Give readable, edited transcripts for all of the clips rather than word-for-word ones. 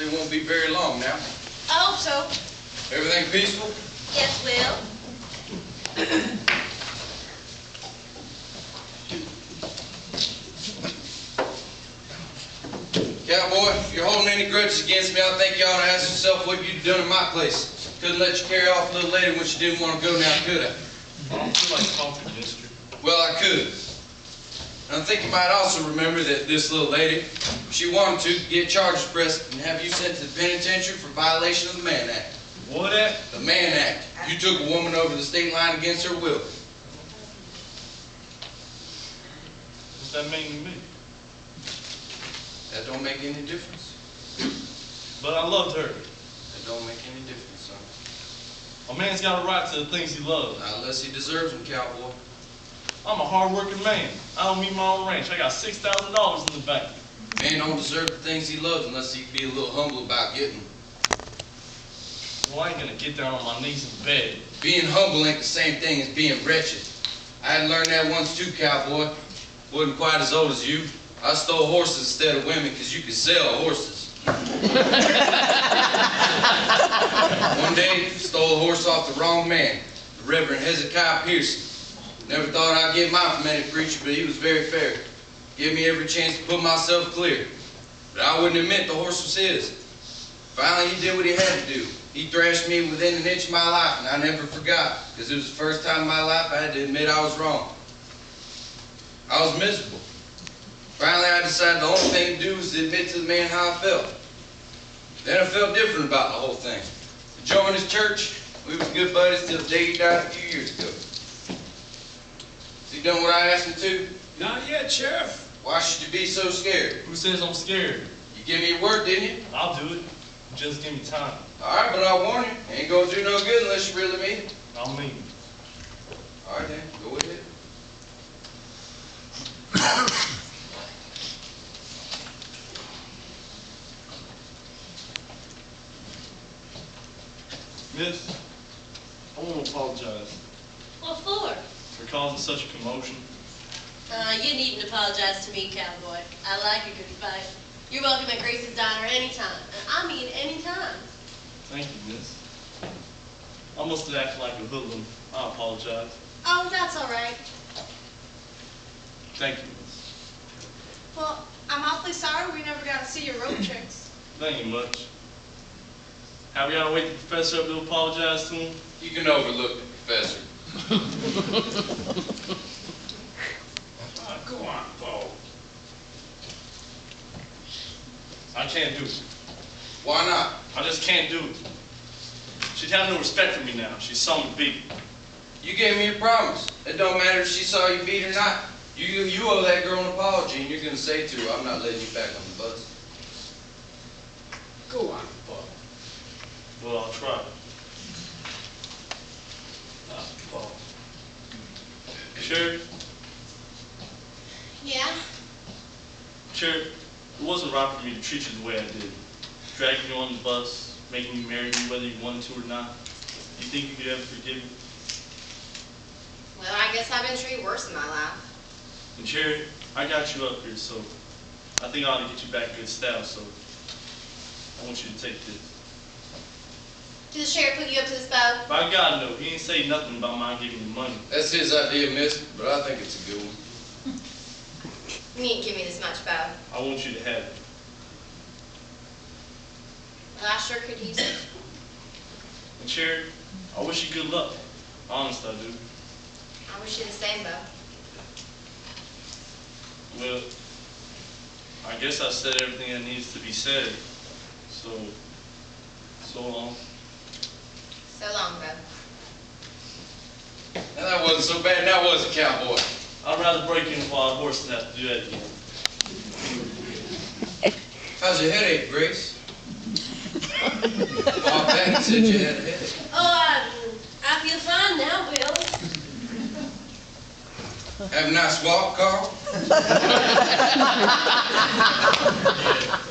so it won't be very long now. I hope so. Everything peaceful? Yes, Will. Cowboy, if you're holding any grudges against me, I think you ought to ask yourself what you'd done in my place. Couldn't let you carry off a little lady when she didn't want to go now, could I? I don't feel like talking, mister. Well, I could. And I think you might also remember that this little lady, if she wanted to, get charges pressed and have you sent to the penitentiary for violation of the Mann Act. What act? The Mann Act. You took a woman over the state line against her will. What's that mean to me? That don't make any difference. But I loved her. That don't make any difference, son. A man's got a right to the things he loves. Not unless he deserves them, cowboy. I'm a hard-working man. I don't meet my own ranch. I got $6,000 in the bank. Man don't deserve the things he loves unless he can be a little humble about getting them. Well, I ain't gonna get down on my knees and beg. Being humble ain't the same thing as being wretched. I had to learn that once too, cowboy. Wasn't quite as old as you. I stole horses instead of women because you could sell horses. One day, stole a horse off the wrong man, the Reverend Hezekiah Pearson. Never thought I'd get mine from any preacher, but he was very fair. Gave me every chance to put myself clear. But I wouldn't admit the horse was his. Finally, he did what he had to do. He thrashed me within an inch of my life, and I never forgot, because it was the first time in my life I had to admit I was wrong. I was miserable. Finally, I decided the only thing to do was to admit to the man how I felt. Then I felt different about the whole thing. I joined his church. We was good buddies till the day he died a few years ago. Has he done what I asked him to? Not yet, Sheriff. Why should you be so scared? Who says I'm scared? You give me your word, didn't you? I'll do it. Just give me time. All right, but I warn you, ain't gonna do no good unless you really mean it. I'll mean it. All right, then, go ahead. Miss, I want to apologize What for? for causing such a commotion. You needn't apologize to me, cowboy. I like a good fight. You're welcome at Grace's Diner anytime. And I mean anytime. Thank you, miss. I must have acted like a hoodlum. I apologize. Oh, that's all right. Thank you, miss. Well, I'm awfully sorry we never got to see your rope tricks. Thank you much. Have we got to wait the professor up to apologize to him? You can overlook the professor. Go on, Bo. I can't do it. Why not? I just can't do it. She'd have no respect for me now. She saw me beat. You gave me a promise. It don't matter if she saw you beat or not. You owe that girl an apology, and you're going to say to her, I'm not letting you back on the bus. Go on, Bo. Well, I'll try. Bo. Sheriff, Yeah? Sheriff, it wasn't right for me to treat you the way I did. Dragging you on the bus, making you marry me whether you wanted to or not. Do you think you could ever forgive me? Well, I guess I've been treated worse in my life. And Sheriff, I got you up here, so I think I ought to get you back in good style, so I want you to take this. Did the sheriff put you up to this boat? By God, no. He ain't say nothing about my giving you money. That's his idea, miss, but I think it's a good one. You needn't give me this much, Bo. I want you to have it. Well, I sure could use it. And Sheriff, I wish you good luck. Honest, I do. I wish you the same, Bo. Well, I guess I said everything that needs to be said. So long. So long, Bo. Now, that wasn't so bad, now was it, cowboy? I'd rather break in a wild horse than have to do that again. How's your headache, Grace? Bob Patton said you had a headache. Oh, I feel fine now, Will. Have a nice walk, Carl?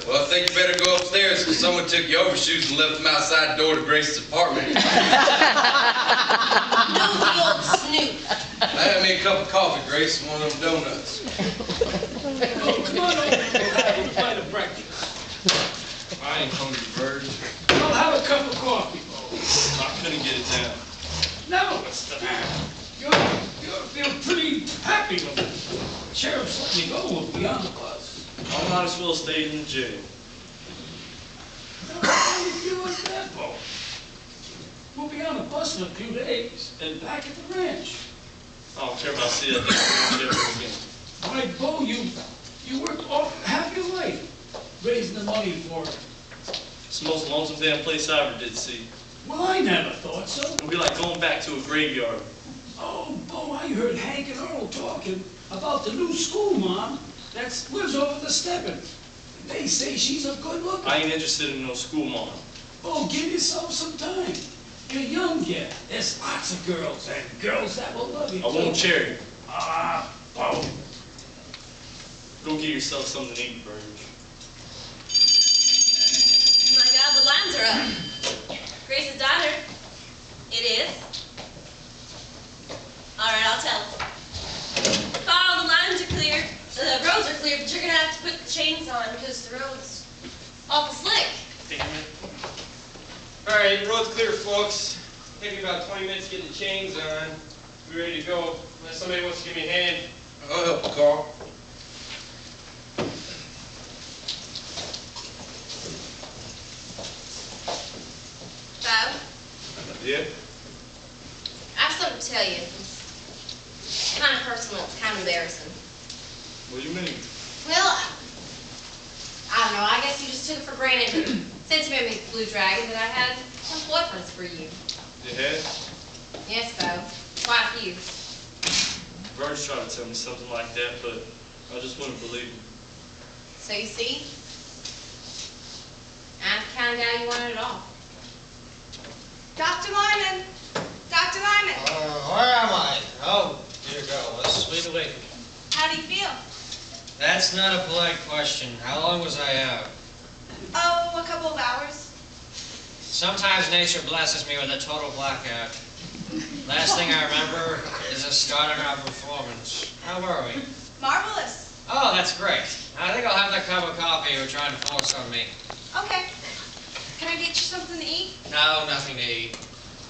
Well, I think you better go upstairs because someone took your overshoes and left them outside the door to Grace's apartment. No, the old snoot. Have me a cup of coffee, Grace, and one of them donuts. Oh, come on over. We'll have a bite of breakfast. All I ain't hungry, Bird. Well, have a cup of coffee, Bo. I couldn't get it down. Now what's the matter? You're pretty happy with it. The sheriff's letting you go. We'll be on the bus. I might as well stay in the jail. Now, how do you feel like that, Bo? We'll be on the bus in a few days and back at the ranch. I don't care if I see that damn jail again. Why, Bo, you worked all half your life raising the money for it. It's the most lonesome damn place I ever did see. Well, I never thought so. It'll be like going back to a graveyard. Oh, Bo, I heard Hank and Earl talking about the new school mom that lives over the stepping. They say she's a good looker. I ain't interested in no school mom. Oh, give yourself some time. You're young yet. There's lots of girls and girls that will love you. I won't cherry. Ah, Bo. Go get yourself something to eat, Burge. My God, the lines are up. Grace's daughter. It is. All right, I'll tell him. Carl, the lines are clear. The roads are clear, but you're gonna have to put the chains on because the road's awful slick. Damn it. All right, road's clear, folks. Take me about 20 minutes to get the chains on. We're ready to go. Unless somebody wants to give me a hand. I'll help you, Carl. Bo, Yeah? I have something to tell you. It's kind of personal, it's kind of embarrassing. What do you mean? Well, I don't know, I guess you just took it for granted since you made me Blue Dragon that I had some boyfriends for you. You had? Yes, Bo, quite a few. Burge tried to tell me something like that, but I just wouldn't believe him. So you see, I'm the kind of gal you wanted at all. Dr. Lyman! Dr. Lyman! Where am I? Oh, dear God, what's sweet awakening? How do you feel? That's not a polite question. How long was I out? Oh, a couple of hours. Sometimes nature blesses me with a total blackout. Last thing I remember is us starting our performance. How were we? Marvelous. Oh, that's great. I think I'll have that cup of coffee you were trying to force on me. Okay. Can I get you something to eat? No, nothing to eat.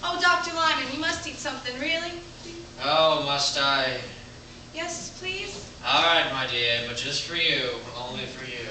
Oh, Dr. Lyman, you must eat something, really? Oh, must I? Yes, please? All right, my dear, but just for you, only for you.